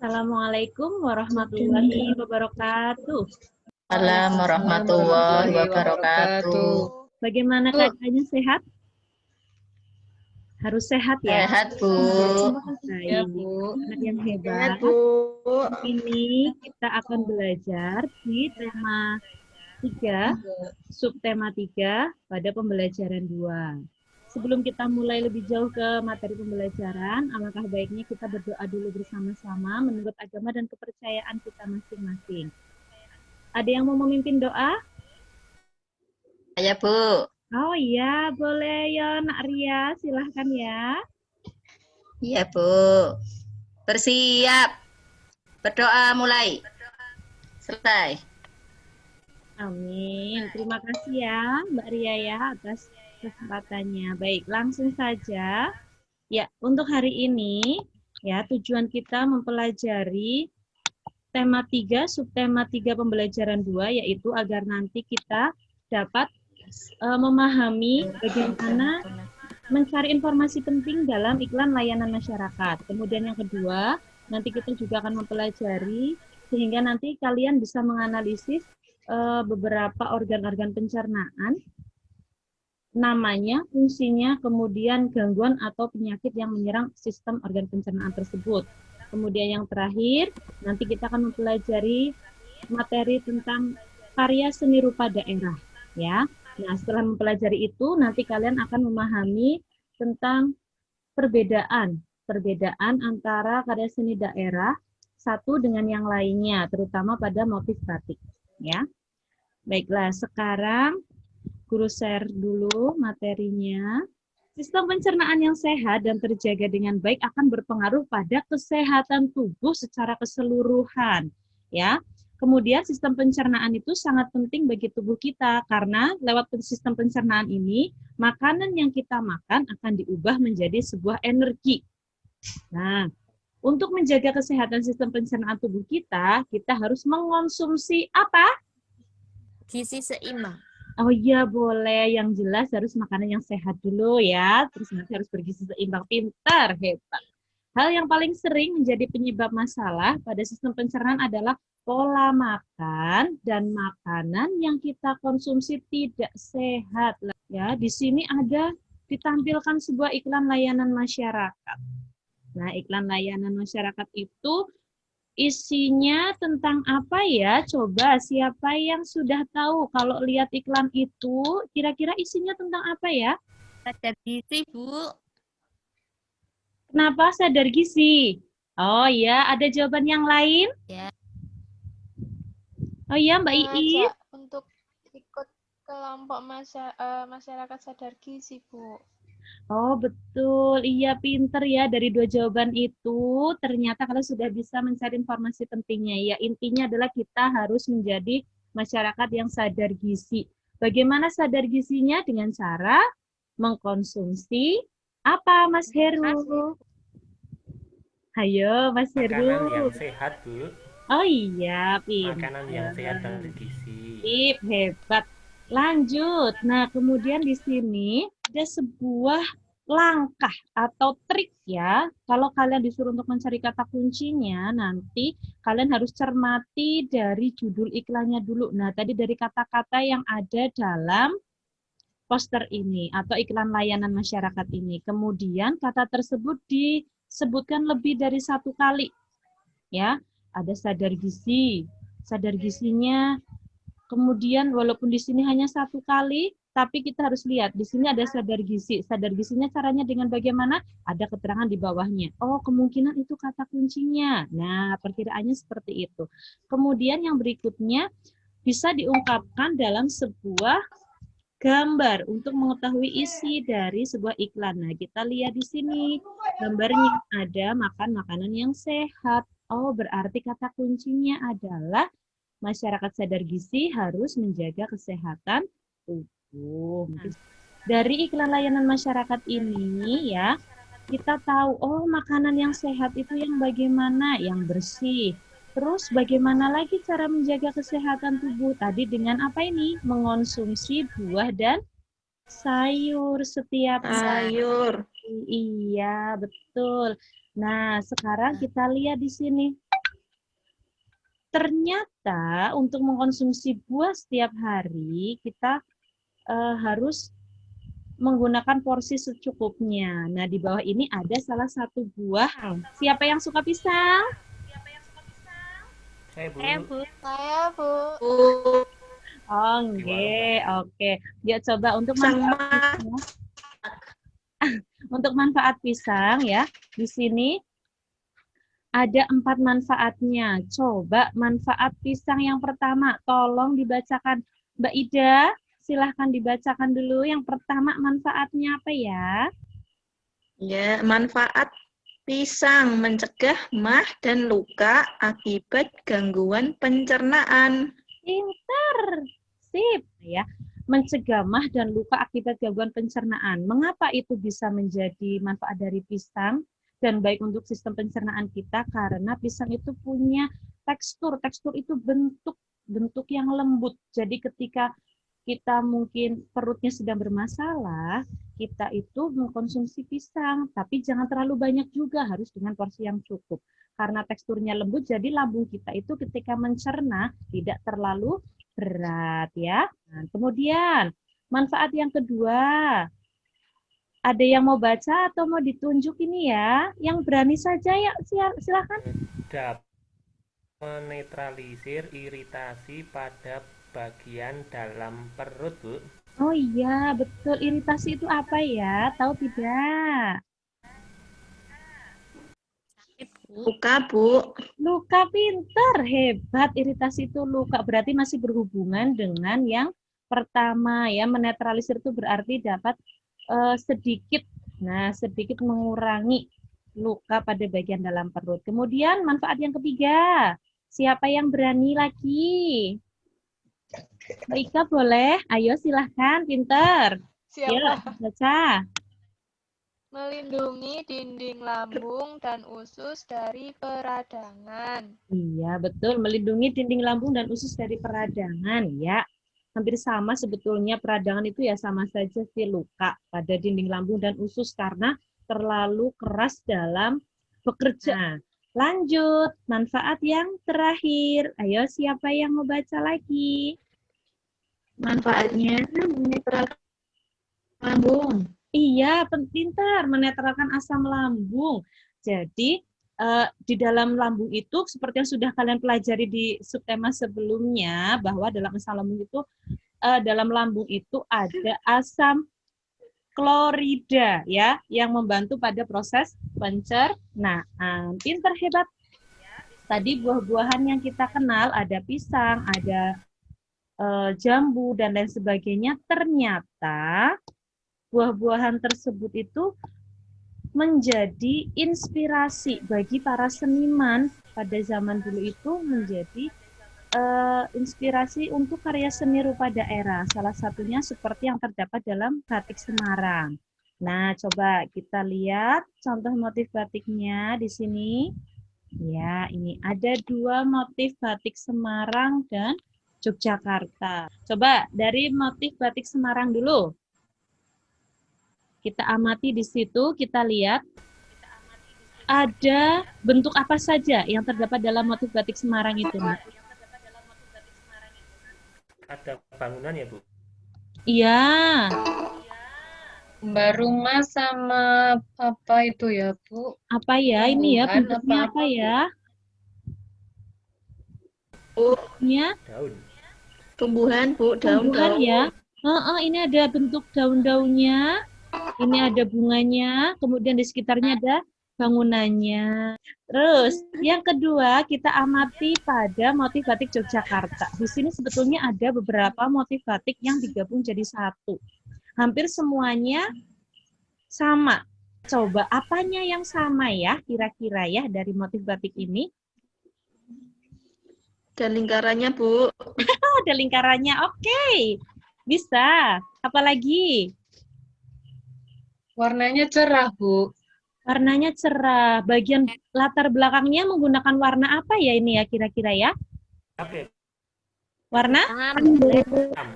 Assalamualaikum warahmatullahi wabarakatuh. Waalaikumsalam warahmatullahi wabarakatuh. Bagaimana keadaannya, sehat? Harus sehat ya. Sehat, Bu. Ya, Bu. Anak yang hebat. Sehat, Bu. Ini kita akan belajar di tema 3, subtema 3 pada pembelajaran 2. Sebelum kita mulai lebih jauh ke materi pembelajaran, alangkah baiknya kita berdoa dulu bersama-sama menurut agama dan kepercayaan kita masing-masing. Ada yang mau memimpin doa? Ya, Bu. Oh iya, boleh ya Nak Ria, silahkan ya. Iya, Bu. Bersiap. Berdoa mulai. Selesai. Amin. Terima kasih ya Mbak Ria ya atas kesempatannya. Baik, langsung saja. Ya, untuk hari ini ya tujuan kita mempelajari tema 3, subtema 3 pembelajaran 2, yaitu agar nanti kita dapat memahami bagaimana mencari informasi penting dalam iklan layanan masyarakat. Kemudian yang kedua, nanti kita juga akan mempelajari sehingga nanti kalian bisa menganalisis beberapa organ-organ pencernaan, namanya, fungsinya, kemudian gangguan atau penyakit yang menyerang sistem organ pencernaan tersebut. Kemudian yang terakhir, nanti kita akan mempelajari materi tentang karya seni rupa daerah, ya. Nah, setelah mempelajari itu, nanti kalian akan memahami tentang perbedaan antara karya seni daerah satu dengan yang lainnya, terutama pada motif batik, ya. Baiklah, sekarang Guru share dulu materinya. Sistem pencernaan yang sehat dan terjaga dengan baik akan berpengaruh pada kesehatan tubuh secara keseluruhan, ya. Kemudian sistem pencernaan itu sangat penting bagi tubuh kita karena lewat sistem pencernaan ini, makanan yang kita makan akan diubah menjadi sebuah energi. Nah, untuk menjaga kesehatan sistem pencernaan tubuh kita harus mengonsumsi apa? Gizi seimbang. Oh iya, boleh. Yang jelas harus makanan yang sehat dulu ya. Terus nanti harus bergizi seimbang. Pintar, hebat. Hal yang paling sering menjadi penyebab masalah pada sistem pencernaan adalah pola makan dan makanan yang kita konsumsi tidak sehat. Ya, di sini ada ditampilkan sebuah iklan layanan masyarakat. Nah, iklan layanan masyarakat itu isinya tentang apa ya? Coba siapa yang sudah tahu kalau lihat iklan itu kira-kira isinya tentang apa ya? Sadar gizi, Bu. Kenapa sadar gizi? Oh ya, ada jawaban yang lain? Ya. Oh iya, Mbak Iis. Untuk ikut kelompok masyarakat sadar gizi, Bu. Oh betul, iya pinter ya dari 2 jawaban itu. Ternyata kalian sudah bisa mencari informasi pentingnya. Ya intinya adalah kita harus menjadi masyarakat yang sadar gizi. Bagaimana sadar gizinya? Dengan cara mengkonsumsi apa, Mas Heru? Ayo, Mas Heru. Makanan yang sehat, Bu. Oh iya, pinter. Makanan yang sehat dan bergizi. Sip, hebat. Lanjut. Nah, kemudian di sini ada sebuah langkah atau trik ya. Kalau kalian disuruh untuk mencari kata kuncinya, nanti kalian harus cermati dari judul iklannya dulu. Nah, tadi dari kata-kata yang ada dalam poster ini atau iklan layanan masyarakat ini. Kemudian kata tersebut disebutkan lebih dari 1 kali. Ya, ada sadar gizi. Sadar gizinya kemudian walaupun di sini hanya 1 kali, tapi kita harus lihat di sini ada sadar gizi. Sadar gizinya caranya dengan bagaimana? Ada keterangan di bawahnya. Oh, kemungkinan itu kata kuncinya. Nah, perkiraannya seperti itu. Kemudian yang berikutnya bisa diungkapkan dalam sebuah gambar untuk mengetahui isi dari sebuah iklan. Nah, kita lihat di sini gambarnya ada makan makanan yang sehat. Oh, berarti kata kuncinya adalah masyarakat sadar gizi harus menjaga kesehatan tubuh. Dari iklan layanan masyarakat ini ya, kita tahu, oh makanan yang sehat itu yang bagaimana? Yang bersih. Terus bagaimana lagi cara menjaga kesehatan tubuh? Tadi dengan apa ini? Mengonsumsi buah dan sayur setiap hari. Iya, betul. Nah, sekarang kita lihat di sini. ternyata untuk mengkonsumsi buah setiap hari kita harus menggunakan porsi secukupnya. Nah, di bawah ini ada salah satu buah. Siapa yang suka pisang? Saya Bu. Saya Bu. Saya, Bu. Oke. Yuk coba untuk manfaat pisang. Untuk manfaat pisang ya, di sini ada 4 manfaatnya. Coba manfaat pisang yang pertama, tolong dibacakan. Mbak Ida, silahkan dibacakan dulu. Yang pertama manfaatnya apa ya? Ya, manfaat pisang mencegah mah dan luka akibat gangguan pencernaan. Pinter. Sip ya. Mencegah mah dan luka akibat gangguan pencernaan. Mengapa itu bisa menjadi manfaat dari pisang dan baik untuk sistem pencernaan kita? Karena pisang itu punya tekstur. Tekstur itu bentuk yang lembut. Jadi ketika kita mungkin perutnya sedang bermasalah, kita itu mengkonsumsi pisang, tapi jangan terlalu banyak juga, harus dengan porsi yang cukup. Karena teksturnya lembut, jadi lambung kita itu ketika mencerna tidak terlalu berat ya. Nah, kemudian manfaat yang kedua, ada yang mau baca atau mau ditunjuk ini ya? Yang berani saja ya, silakan. Dapat menetralisir iritasi pada bagian dalam perut, Bu. Oh iya, betul. Iritasi itu apa ya? Tahu tidak? Luka, Bu. Luka, pinter, hebat. Iritasi itu luka, berarti masih berhubungan dengan yang pertama ya. Menetralisir itu berarti dapat sedikit mengurangi luka pada bagian dalam perut. Kemudian manfaat yang ketiga, siapa yang berani lagi? Mbak Ika boleh? Ayo silahkan, pinter. Siapa? Yuk, baca. Melindungi dinding lambung dan usus dari peradangan. Iya, betul. Melindungi dinding lambung dan usus dari peradangan, ya. Hampir sama sebetulnya peradangan itu ya sama saja sih luka pada dinding lambung dan usus karena terlalu keras dalam bekerja. Nah, lanjut, manfaat yang terakhir. Ayo, siapa yang mau baca lagi? Manfaatnya menetralkan lambung. Iya, pintar, menetralkan asam lambung. Jadi, di dalam lambung itu, seperti yang sudah kalian pelajari di subtema sebelumnya, bahwa dalam asam lambung itu, dalam lambung itu ada asam klorida, ya, yang membantu pada proses pencernaan. Pintar, hebat. Tadi buah-buahan yang kita kenal, ada pisang, ada jambu, dan lain sebagainya, ternyata buah-buahan tersebut itu menjadi inspirasi bagi para seniman pada zaman dulu itu menjadi inspirasi untuk karya seni rupa daerah. Salah satunya seperti yang terdapat dalam batik Semarang. Nah, coba kita lihat contoh motif batiknya di sini. Ya, ini ada 2 motif batik Semarang dan Yogyakarta. Coba dari motif batik Semarang dulu. Kita amati di situ, kita lihat ada bentuk apa saja yang terdapat dalam motif batik Semarang itu. Ada bangunan ya, Bu? Iya. Mbak rumah sama apa itu ya, Bu? Apa ya ini ya, Tumbuhan bentuknya apa ya? Bentuknya Daun. Tumbuhan, Bu, tumbuhan daun-daun. ya. Ini ada bentuk daun-daunnya. Ini ada bunganya, kemudian di sekitarnya ada bangunannya. Terus, yang kedua, kita amati pada motif batik Yogyakarta. Di sini sebetulnya ada beberapa motif batik yang digabung jadi satu. Hampir semuanya sama. Coba, apanya yang sama ya, kira-kira ya, dari motif batik ini? Dan lingkarannya, Bu. Ada lingkarannya, oke. Bisa. Apalagi? Warnanya cerah, Bu. Warnanya cerah. Bagian latar belakangnya menggunakan warna apa ya ini ya kira-kira ya? Oke. Warna Hitam.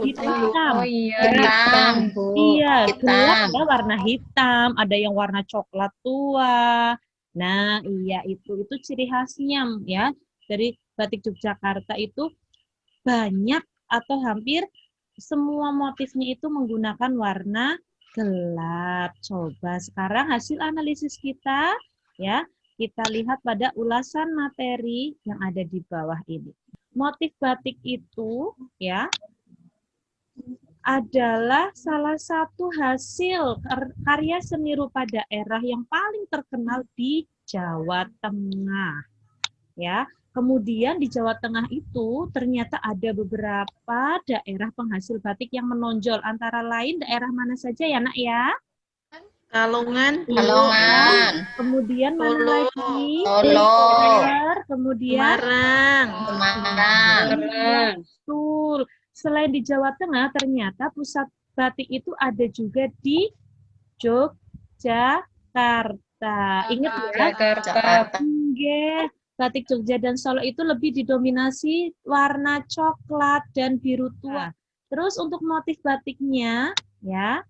hitam. Oh iya, Hitam, Bu. Iya, gelap Hitam. ya warna hitam. Ada yang warna coklat tua. Nah, iya itu ciri khasnya ya. dari batik Yogyakarta itu banyak atau hampir semua motifnya itu menggunakan warna gelap. Coba sekarang hasil analisis kita ya, kita lihat pada ulasan materi yang ada di bawah ini. Motif batik itu ya adalah salah satu hasil karya seni rupa daerah yang paling terkenal di Jawa Tengah. Ya, kemudian di Jawa Tengah itu ternyata ada beberapa daerah penghasil batik yang menonjol, antara lain daerah mana saja ya Nak ya? Kalongan, Bu. Kalongan, Kemudian mana Solo. lagi? Solo, Kemudian Semarang, Semarang, Betul. Selain di Jawa Tengah, ternyata pusat batik itu ada juga di Yogyakarta. Ingat ya? Jakarta. Nggih. Batik Jogja dan Solo itu lebih didominasi warna coklat dan biru tua. Terus untuk motif batiknya, ya,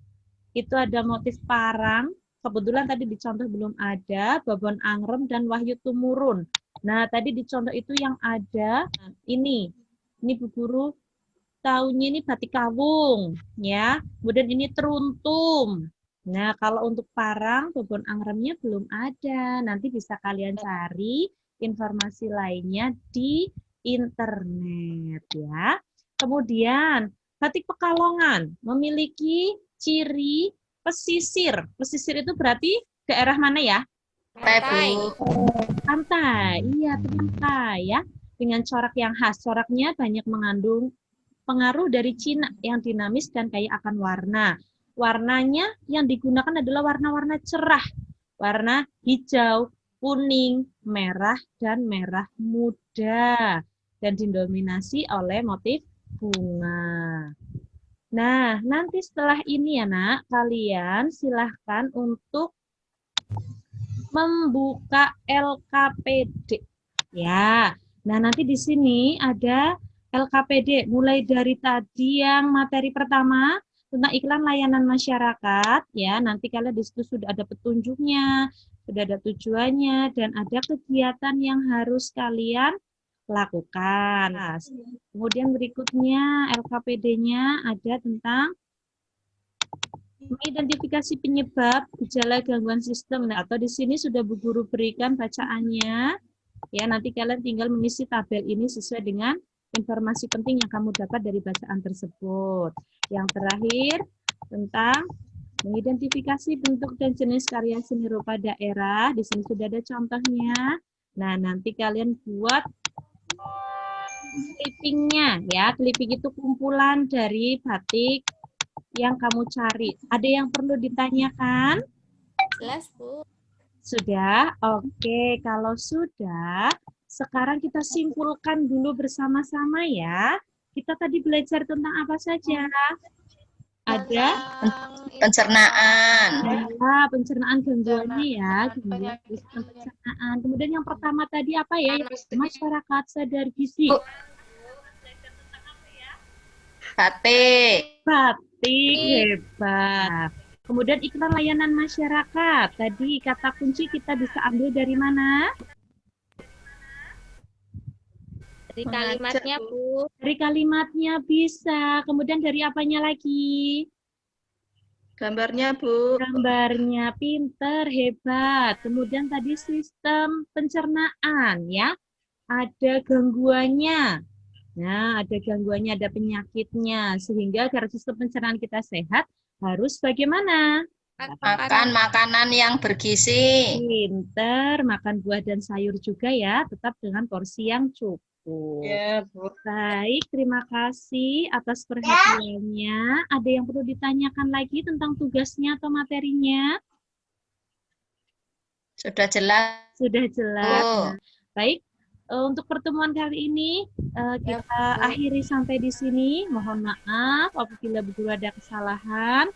itu ada motif parang. Kebetulan tadi di contoh belum ada, babon angrem dan wahyu tumurun. Nah, tadi di contoh itu yang ada ini Bu Guru tahunya ini batik kawung, ya. Kemudian ini teruntum. Nah, kalau untuk parang, babon angremnya belum ada. Nanti bisa kalian cari informasi lainnya di internet, ya. Kemudian, batik Pekalongan memiliki ciri pesisir. Pesisir itu berarti daerah mana ya? Pantai, Bu. Pantai, iya pantai ya. Dengan corak yang khas, coraknya banyak mengandung pengaruh dari Cina yang dinamis dan kaya akan warna. Warnanya yang digunakan adalah warna-warna cerah, warna hijau, kuning, merah, dan merah muda, dan didominasi oleh motif bunga. Nah, nanti setelah ini ya Nak, kalian silahkan untuk membuka LKPD. Ya, nah nanti di sini ada LKPD, mulai dari tadi yang materi pertama tentang iklan layanan masyarakat, ya nanti kalian di situ sudah ada petunjuknya, sudah ada tujuannya, dan ada kegiatan yang harus kalian lakukan. Kemudian berikutnya LKPD-nya ada tentang mengidentifikasi penyebab gejala gangguan sistem. Nah, atau di sini sudah Bu Guru berikan bacaannya. Ya, nanti kalian tinggal mengisi tabel ini sesuai dengan informasi penting yang kamu dapat dari bacaan tersebut. Yang terakhir, tentang mengidentifikasi bentuk dan jenis karya seni rupa daerah. Di sini sudah ada contohnya. Nah, nanti kalian buat clippingnya ya. Clipping itu kumpulan dari batik yang kamu cari. Ada yang perlu ditanyakan? Jelas, Bu. Sudah? Oke, kalau sudah, sekarang kita simpulkan dulu bersama-sama ya. Kita tadi belajar tentang apa saja? Ada Pencernaan, pencernaan gangguannya ya, gangguan penyakit. sistem pencernaan. Kemudian yang pertama tadi apa ya? Masyarakat sadar gizi. batik, Batik, hebat. Kemudian iklan layanan masyarakat. Tadi kata kunci kita bisa ambil dari mana? Dari kalimatnya, Bu. Dari kalimatnya bisa. Kemudian dari apanya lagi? gambarnya, Bu. Gambarnya, pinter, hebat. Kemudian tadi sistem pencernaan ya. Ada gangguannya. Nah, ada gangguannya, ada penyakitnya. Sehingga agar sistem pencernaan kita sehat, harus bagaimana? makan makanan yang bergizi, Pinter, makan buah dan sayur juga ya, tetap dengan porsi yang cukup. Ya, Bu. Baik, terima kasih atas perhatiannya. Ada yang perlu ditanyakan lagi tentang tugasnya atau materinya? sudah jelas, Sudah jelas. Bu. Nah, baik, untuk pertemuan kali ini kita akhiri sampai di sini. Mohon maaf apabila Bu Guru ada kesalahan.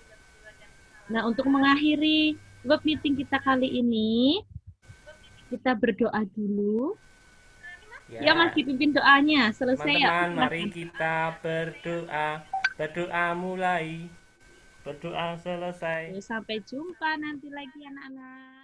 Nah, untuk mengakhiri web meeting kita kali ini, kita berdoa dulu. Ya, masih pimpin doanya. Selesai ya. Teman-teman, mari kita berdoa. Berdoa mulai. Berdoa selesai. Sampai jumpa nanti lagi anak-anak.